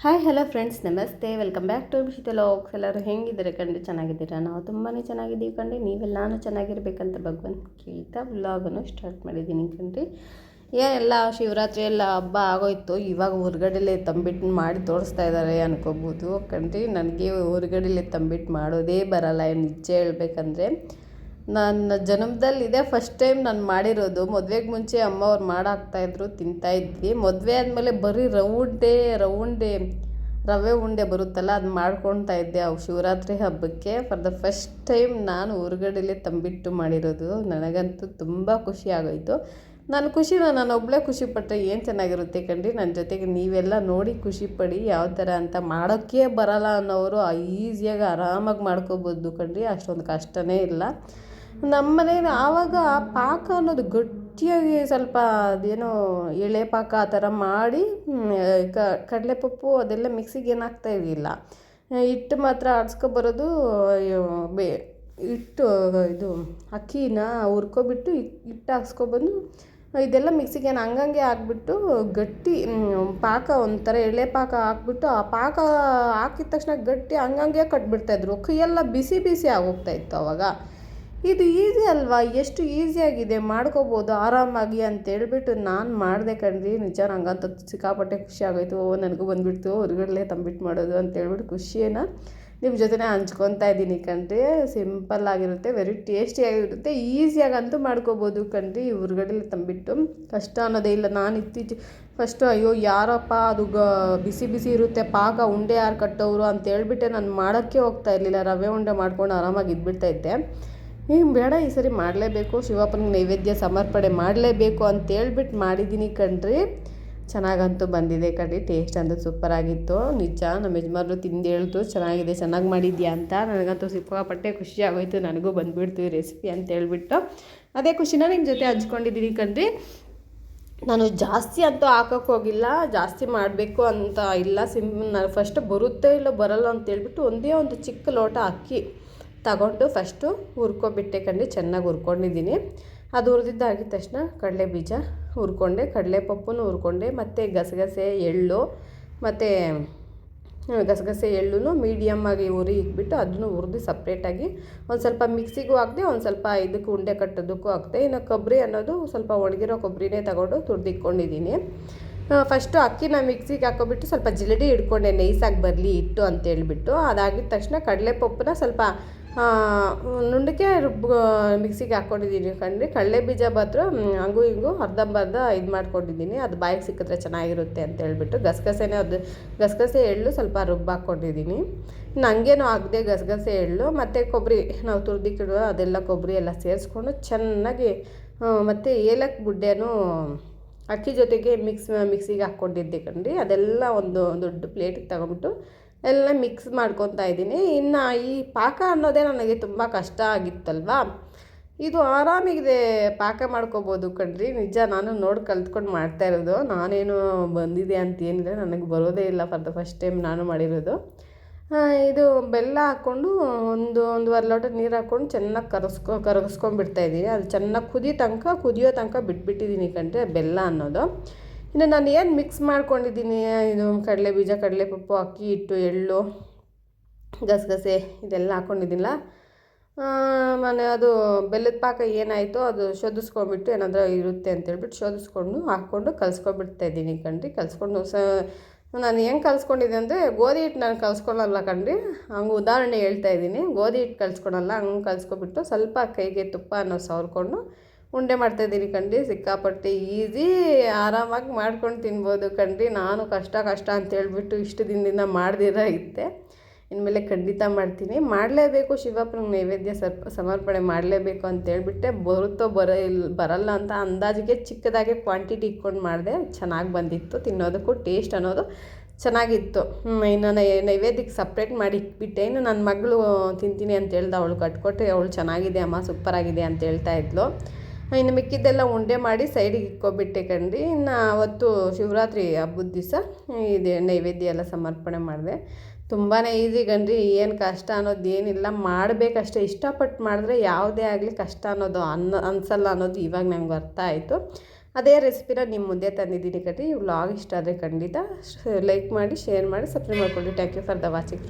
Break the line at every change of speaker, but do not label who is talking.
Hi hello friends, ನಮಸ್ತೆ. Welcome back to Vishita logs. ಎಲ್ಲರೂ ಹೆಂಗಿದ್ದಾರೆ ಕಂಡು ಚೆನ್ನಾಗಿದ್ದೀರಾ? ನಾವು ತುಂಬಾ ಚೆನ್ನಾಗಿದ್ದೀವಿ ಕಂಡು. ನೀವೆಲ್ಲಾನು ಚೆನ್ನಾಗಿರ್ಬೇಕಂತ ಭಗವಂತ ಕೇಳ್ತಾ ವ್ಲಾಗನ್ನು ಸ್ಟಾರ್ಟ್ ಮಾಡಿದ್ದೀನಿ ಕಂಡ್ರಿ. ಏನೆಲ್ಲ ಶಿವರಾತ್ರಿ ಎಲ್ಲ ಹಬ್ಬ ಆಗೋಯ್ತು. ಇವಾಗ ಹೊರಗಡೆಲೇ ತಂಬಿಟ್ಟು ಮಾಡಿ ತೋರಿಸ್ತಾ ಇದ್ದಾರೆ ಅನ್ಕೋಬೋದು ಕಂಡ್ರಿ. ನನಗೆ ಹೊರಗಡೆಲೇ ತಂಬಿಟ್ಟು ಮಾಡೋದೇ ಬರಲ್ಲ. ನಿಜ ಹೇಳ್ಬೇಕಂದ್ರೆ ನನ್ನ ಜನ್ಮದಲ್ಲಿದೆ ಫಸ್ಟ್ ಟೈಮ್ ನಾನು ಮಾಡಿರೋದು. ಮದುವೆಗೆ ಮುಂಚೆ ಅಮ್ಮವ್ರು ಮಾಡಾಕ್ತಾಯಿದ್ರು, ತಿಂತಾಯಿದ್ವಿ. ಮದುವೆ ಆದಮೇಲೆ ಬರೀ ರವೆ ಉಂಡೆ ಬರುತ್ತಲ್ಲ, ಅದು ಮಾಡ್ಕೊಳ್ತಾ ಇದ್ದೆ ಅವು ಶಿವರಾತ್ರಿ ಹಬ್ಬಕ್ಕೆ. ಫಾರ್ ದ ಫಸ್ಟ್ ಟೈಮ್ ನಾನು ಹೊರಗಡೆಲೇ ತಂಬಿಟ್ಟು ಮಾಡಿರೋದು. ನನಗಂತೂ ತುಂಬ ಖುಷಿ ಆಗೋಯಿತು. ನಾನು ಒಬ್ಬಳೇ ಖುಷಿಪಟ್ಟರೆ ಏನು ಚೆನ್ನಾಗಿರುತ್ತೆ ಕಂಡ್ರಿ. ನನ್ನ ಜೊತೆಗೆ ನೀವೆಲ್ಲ ನೋಡಿ ಖುಷಿಪಡಿ. ಯಾವ ಥರ ಅಂತ ಮಾಡೋಕ್ಕೆ ಬರಲ್ಲ ಅನ್ನೋರು ಈಸಿಯಾಗಿ ಆರಾಮಾಗಿ ಮಾಡ್ಕೋಬೋದು ಕಂಡ್ರಿ. ಅಷ್ಟೊಂದು ಕಷ್ಟನೇ ಇಲ್ಲ. ನಮ್ಮ ಮನೇಲಿ ಆವಾಗ ಪಾಕ ಅನ್ನೋದು ಗಟ್ಟಿಯಾಗಿ ಸ್ವಲ್ಪ ಅದೇನೋ ಎಳೆ ಪಾಕ ಆ ಥರ ಮಾಡಿ ಕಡಲೆಪಪ್ಪು ಅದೆಲ್ಲ ಮಿಕ್ಸಿಗೆ ಏನು ಹಾಕ್ತಾಯಿರಲಿಲ್ಲ. ಹಿಟ್ಟು ಮಾತ್ರ ಆಡಿಸ್ಕೊಬರೋದು. ಹಿಟ್ಟು ಇದು ಅಕ್ಕಿನ ಹುರ್ಕೊಬಿಟ್ಟು ಹಿಟ್ಟು ಹಾಕ್ಸ್ಕೊಬಂದು ಇದೆಲ್ಲ ಮಿಕ್ಸಿಗೆ ಏನು ಹಂಗಂಗೆ ಹಾಕ್ಬಿಟ್ಟು ಗಟ್ಟಿ ಪಾಕ ಒಂಥರ ಎಳೆ ಪಾಕ ಹಾಕ್ಬಿಟ್ಟು ಆ ಪಾಕ ಹಾಕಿದ ತಕ್ಷಣ ಗಟ್ಟಿ ಹಂಗಂಗೆ ಕಟ್ಬಿಡ್ತಾಯಿದ್ರು. ಕೈಯೆಲ್ಲ ಬಿಸಿ ಬಿಸಿ ಆಗೋಗ್ತಾಯಿತ್ತು ಆವಾಗ. ಇದು ಈಸಿ ಅಲ್ವಾ, ಎಷ್ಟು ಈಸಿಯಾಗಿದೆ, ಮಾಡ್ಕೋಬೋದು ಆರಾಮಾಗಿ ಅಂತೇಳ್ಬಿಟ್ಟು ನಾನು ಮಾಡಿದೆ ಕಣ್ರಿ. ನಿಜ ನಂಗಂತ ಸಿಕ್ಕಾಪಟ್ಟೆ ಖುಷಿ ಆಗೋಯ್ತು. ನನಗೂ ಬಂದುಬಿಡ್ತು ಹೊರಗಡೆ ತಂಬಿಟ್ಟು ಮಾಡೋದು ಅಂತೇಳ್ಬಿಟ್ಟು ಖುಷಿಯನ್ನು ನಿಮ್ಮ ಜೊತೆನೇ ಹಂಚ್ಕೊತಾ ಇದ್ದೀನಿ ಕಣ್ರಿ. ಸಿಂಪಲ್ ಆಗಿರುತ್ತೆ, ವೆರಿ ಟೇಸ್ಟಿಯಾಗಿರುತ್ತೆ, ಈಸಿಯಾಗಂತೂ ಮಾಡ್ಕೋಬೋದು ಕಣ್ರಿ. ಹೊರಗಡೆ ತಂಬಿಟ್ಟು ಕಷ್ಟ ಅನ್ನೋದೇ ಇಲ್ಲ. ನಾನು ಫಸ್ಟು ಅಯ್ಯೋ ಯಾರಪ್ಪ ಅದು ಬಿಸಿ ಬಿಸಿ ಇರುತ್ತೆ ಪಾಕ, ಉಂಡೆ ಯಾರು ಕಟ್ಟೋರು ಅಂತೇಳ್ಬಿಟ್ಟೆ ನಾನು ಮಾಡೋಕ್ಕೆ ಹೋಗ್ತಾ ಇರಲಿಲ್ಲ. ರವೆ ಉಂಡೆ ಮಾಡ್ಕೊಂಡು ಆರಾಮಾಗಿ ಇದ್ಬಿಡ್ತಾಯಿದ್ದೆ. ಬೇಡ ಈ ಸರಿ ಮಾಡಲೇಬೇಕು, ಶಿವಪ್ಪನಿಗೆ ನೈವೇದ್ಯ ಸಮರ್ಪಣೆ ಮಾಡಲೇಬೇಕು ಅಂತೇಳ್ಬಿಟ್ಟು ಮಾಡಿದ್ದೀನಿ ಕಣ್ರಿ. ಚೆನ್ನಾಗಂತೂ ಬಂದಿದೆ ಕಣ್ರಿ. ಟೇಸ್ಟ್ ಅಂತೂ ಸೂಪರಾಗಿತ್ತು. ನಿಜ ನಮ್ಮ ಯಜಮಾನರು ತಿಂದು ಹೇಳಿದ್ರು ಚೆನ್ನಾಗಿ ಮಾಡಿದ್ಯಾ ಅಂತ. ನನಗಂತೂ ಸಿಕ್ಕಾಪಟ್ಟೆ ಖುಷಿ ಆಗೋಯ್ತು. ನನಗೂ ಬಂದುಬಿಡ್ತು ಈ ರೆಸಿಪಿ ಅಂತೇಳ್ಬಿಟ್ಟು ಅದೇ ಖುಷಿನ ನಿಮ್ಮ ಜೊತೆ ಹಂಚ್ಕೊಂಡಿದ್ದೀನಿ ಕಣ್ರಿ. ನಾನು ಜಾಸ್ತಿ ಅಂತೂ ಹಾಕೋಕ್ಕೆ ಹೋಗಿಲ್ಲ, ಜಾಸ್ತಿ ಮಾಡಬೇಕು ಅಂತ ಇಲ್ಲ. ನಾನು ಫಸ್ಟ್ ಬರುತ್ತೆ ಇಲ್ಲ ಬರಲ್ಲ ಅಂತೇಳ್ಬಿಟ್ಟು ಒಂದೇ ಒಂದು ಚಿಕ್ಕ ಲೋಟ ಅಕ್ಕಿ ತಗೊಂಡು ಫಸ್ಟು ಹುರ್ಕೊಬಿಟ್ಟೆ ಕಣ್ರಿ. ಚೆನ್ನಾಗಿ ಹುರ್ಕೊಂಡಿದ್ದೀನಿ. ಅದು ಹುರಿದಿದ್ದಾಗಿದ ತಕ್ಷಣ ಕಡಲೆ ಬೀಜ ಹುರ್ಕೊಂಡೆ, ಕಡಲೆಪಪ್ಪನ್ನು ಹುರ್ಕೊಂಡೆ, ಮತ್ತು ಗಸಗಸೆ ಎಳ್ಳು ಮತ್ತು ಗಸಗಸೆ ಎಳ್ಳು ಮೀಡಿಯಮ್ಮಾಗಿ ಇಕ್ಬಿಟ್ಟು ಅದನ್ನು ಹುರಿದು ಸಪ್ರೇಟಾಗಿ ಒಂದು ಸ್ವಲ್ಪ ಮಿಕ್ಸಿಗೂ ಹಾಕಿದೆ, ಒಂದು ಸ್ವಲ್ಪ ಇದಕ್ಕೆ ಉಂಡೆ ಕಟ್ಟೋದಕ್ಕೂ ಹಾಕಿದೆ. ಇನ್ನು ಕೊಬ್ಬರಿ ಅನ್ನೋದು ಸ್ವಲ್ಪ ಒಣಗಿರೋ ಕೊಬ್ಬರಿನೇ ತಗೊಂಡು ತುರಿದಿಕ್ಕೊಂಡಿದ್ದೀನಿ. ಫಸ್ಟು ಅಕ್ಕಿನ ಮಿಕ್ಸಿಗೆ ಹಾಕೊಬಿಟ್ಟು ಸ್ವಲ್ಪ ಜಲಡಿ ಹಿಡ್ಕೊಂಡೆ, ನೈಸಾಗಿ ಬರಲಿ ಹಿಟ್ಟು ಅಂತೇಳ್ಬಿಟ್ಟು. ಅದಾಗಿದ ತಕ್ಷಣ ಕಡಲೆಪಪ್ಪನ್ನ ಸ್ವಲ್ಪ ನುಣ್ಣಗೆ ಮಿಕ್ಸಿಗೆ ಹಾಕ್ಕೊಂಡಿದ್ದೀನಿ ಕಣ್ರಿ. ಕಡಲೆ ಬೀಜ ಮಾತ್ರ ಹಂಗೂ ಹಿಂಗೂ ಅರ್ಧಂಬರ್ಧ ಇದು ಮಾಡ್ಕೊಂಡಿದ್ದೀನಿ, ಅದು ಬಾಯಿಗೆ ಸಿಕ್ಕಿದ್ರೆ ಚೆನ್ನಾಗಿರುತ್ತೆ ಅಂತೇಳ್ಬಿಟ್ಟು. ಗಸಗಸೆ ಎಳ್ಳು ಸ್ವಲ್ಪ ಹಾಕ್ಕೊಂಡಿದ್ದೀನಿ. ಇನ್ನು ಹಂಗೇನೂ ಆಗದೆ ಗಸಗಸೆ ಎಳ್ಳು ಮತ್ತು ಕೊಬ್ಬರಿ ನಾವು ತುರಿದಿಕ್ಕಿಡುವ ಅದೆಲ್ಲ ಕೊಬ್ಬರಿ ಎಲ್ಲ ಸೇರಿಸ್ಕೊಂಡು ಚೆನ್ನಾಗಿ, ಮತ್ತು ಏಲಕ್ಕಿ ಬುಡ್ಡೆನೂ ಅಕ್ಕಿ ಜೊತೆಗೆ ಮಿಕ್ಸಿಗೆ ಹಾಕ್ಕೊಂಡಿದ್ದೆ ಕಣ್ರಿ. ಅದೆಲ್ಲ ಒಂದು ದೊಡ್ಡ ಪ್ಲೇಟಿಗೆ ತಗೊಂಬಿಟ್ಟು ಎಲ್ಲ ಮಿಕ್ಸ್ ಮಾಡ್ಕೊತಾ ಇದ್ದೀನಿ. ಇನ್ನು ಈ ಪಾಕ ಅನ್ನೋದೇ ನನಗೆ ತುಂಬ ಕಷ್ಟ ಆಗಿತ್ತಲ್ವ, ಇದು ಆರಾಮಿಗೆ ಪಾಕ ಮಾಡ್ಕೋಬೋದು ಕಣ್ರಿ. ನಿಜ ನಾನು ನೋಡಿ ಕಲ್ತ್ಕೊಂಡು ಮಾಡ್ತಾ ಇರೋದು. ನಾನೇನು ಬಂದಿದೆ ಅಂತೇನಿದೆ, ನನಗೆ ಬರೋದೇ ಇಲ್ಲ. ಫಾರ್ ದ ಫಸ್ಟ್ ಟೈಮ್ ನಾನು ಮಾಡಿರೋದು. ಇದು ಬೆಲ್ಲ ಹಾಕ್ಕೊಂಡು ಒಂದೂವರೆ ಲೋಟ ನೀರು ಹಾಕ್ಕೊಂಡು ಚೆನ್ನಾಗಿ ಕರಗಿಸ್ಕೊಂಡ್ಬಿಡ್ತಾಯಿದ್ದೀನಿ. ಅದು ಚೆನ್ನಾಗಿ ಕುದಿಯೋ ತನಕ ಬಿಟ್ಬಿಟ್ಟಿದ್ದೀನಿ ಕಣ್ರಿ ಬೆಲ್ಲ ಅನ್ನೋದು. ಇನ್ನು ನಾನು ಏನು ಮಿಕ್ಸ್ ಮಾಡ್ಕೊಂಡಿದ್ದೀನಿ, ಇದು ಕಡಲೆ ಬೀಜ, ಕಡಲೆಪಪ್ಪು, ಅಕ್ಕಿ ಹಿಟ್ಟು, ಎಳ್ಳು, ಗಸಗಸೆ ಇದೆಲ್ಲ ಹಾಕ್ಕೊಂಡಿದ್ದಿಲ್ಲ. ಅದು ಬೆಲ್ಲದ ಪಾಕ ಏನಾಯಿತು ಅದು ಶೋಧಿಸ್ಕೊಂಡ್ಬಿಟ್ಟು ಏನಾದರೂ ಇರುತ್ತೆ ಅಂತೇಳ್ಬಿಟ್ಟು ಹಾಕ್ಕೊಂಡು ಕಲಿಸ್ಕೊಬಿಡ್ತಾಯಿದ್ದೀನಿ ಕಣ್ರಿ. ನಾನು ಹೆಂಗೆ ಕಲಿಸ್ಕೊಂಡಿದ್ದೆ ಅಂದರೆ ಗೋಧಿ ಹಿಟ್ಟು ನಾನು ಕಲಿಸ್ಕೊಳಲ್ಲ ಕಣ್ರಿ, ಹಂಗೆ ಉದಾಹರಣೆ ಹೇಳ್ತಾಯಿದ್ದೀನಿ. ಗೋಧಿ ಹಿಟ್ಟು ಕಲಿಸ್ಕೊಳಲ್ಲ, ಹಂಗೆ ಕಲಿಸ್ಕೊಬಿಟ್ಟು ಸ್ವಲ್ಪ ಕೈಗೆ ತುಪ್ಪ ಸವರ್ಕೊಂಡು ಉಂಡೆ ಮಾಡ್ತಾಯಿದ್ದೀನಿ ಕಣ್ರಿ. ಸಿಕ್ಕಾಪಟ್ಟೆ ಈಸಿ, ಆರಾಮಾಗಿ ಮಾಡ್ಕೊಂಡು ತಿನ್ಬೋದು ಕಣ್ರಿ. ನಾನು ಕಷ್ಟ ಅಂತೇಳ್ಬಿಟ್ಟು ಇಷ್ಟು ದಿನದಿಂದ ಮಾಡ್ದಿರ ಇದ್ದೆ. ಇನ್ಮೇಲೆ ಖಂಡಿತ ಮಾಡ್ತೀನಿ, ಮಾಡಲೇಬೇಕು. ಶಿವಪ್ಪನಿಗೆ ನೈವೇದ್ಯ ಸಮರ್ಪಣೆ ಮಾಡಲೇಬೇಕು ಅಂತೇಳ್ಬಿಟ್ಟೆ. ಬರಲ್ಲ ಅಂತ ಅಂದಾಜಿಗೆ ಚಿಕ್ಕದಾಗೆ ಕ್ವಾಂಟಿಟಿ ಇಟ್ಕೊಂಡು ಮಾಡಿದೆ. ಚೆನ್ನಾಗಿ ಬಂದಿತ್ತು, ತಿನ್ನೋದಕ್ಕೂ ಟೇಸ್ಟ್ ಅನ್ನೋದು ಚೆನ್ನಾಗಿತ್ತು. ಇನ್ನು ನೈವೇದ್ಯಕ್ಕೆ ಸಪ್ರೇಟ್ ಮಾಡಿ ಇಟ್ಬಿಟ್ಟೆ. ಇನ್ನು ನನ್ನ ಮಗಳು ತಿಂತೀನಿ ಅಂತ ಹೇಳ್ದೆ, ಅವಳು ಕಟ್ಕೊಟ್ಟೆ. ಅವಳು ಚೆನ್ನಾಗಿದೆ ಅಮ್ಮ, ಸೂಪರಾಗಿದೆ ಅಂತ ಹೇಳ್ತಾಯಿದ್ಲು. ಇನ್ನು ಮಿಕ್ಕಿದ್ದೆಲ್ಲ ಉಂಡೆ ಮಾಡಿ ಸೈಡಿಗೆ ಇಟ್ಕೊಬಿಟ್ಟೆ ಕಣ್ರಿ. ಇನ್ನು ಅವತ್ತು ಶಿವರಾತ್ರಿ ಹಬ್ಬದ ದಿವಸ ಇದೆ ನೈವೇದ್ಯ ಎಲ್ಲ ಸಮರ್ಪಣೆ ಮಾಡಿದೆ. ತುಂಬಾ ಈಸಿ ಕಣ್ರಿ, ಏನು ಕಷ್ಟ ಅನ್ನೋದು ಏನಿಲ್ಲ, ಮಾಡಬೇಕಷ್ಟೇ. ಇಷ್ಟಪಟ್ಟು ಮಾಡಿದ್ರೆ ಯಾವುದೇ ಆಗಲಿ ಕಷ್ಟ ಅನ್ನೋದು ಅನಿಸಲ್ಲ ಅನ್ನೋದು ಇವಾಗ ನಂಗೆ ಅರ್ಥ ಆಯಿತು. ಅದೇ ರೆಸಿಪಿನ ನಿಮ್ಮ ಮುಂದೆ ತಂದಿದ್ದೀನಿ ಕಣ್ರಿ. ವ್ಲಾಗ್ ಇಷ್ಟ ಆದರೆ ಖಂಡಿತ ಲೈಕ್ ಮಾಡಿ, ಶೇರ್ ಮಾಡಿ, ಸಬ್ಸ್ಕ್ರೈಬ್ ಮಾಡ್ಕೊಳ್ಳಿ. Thank you for the watching.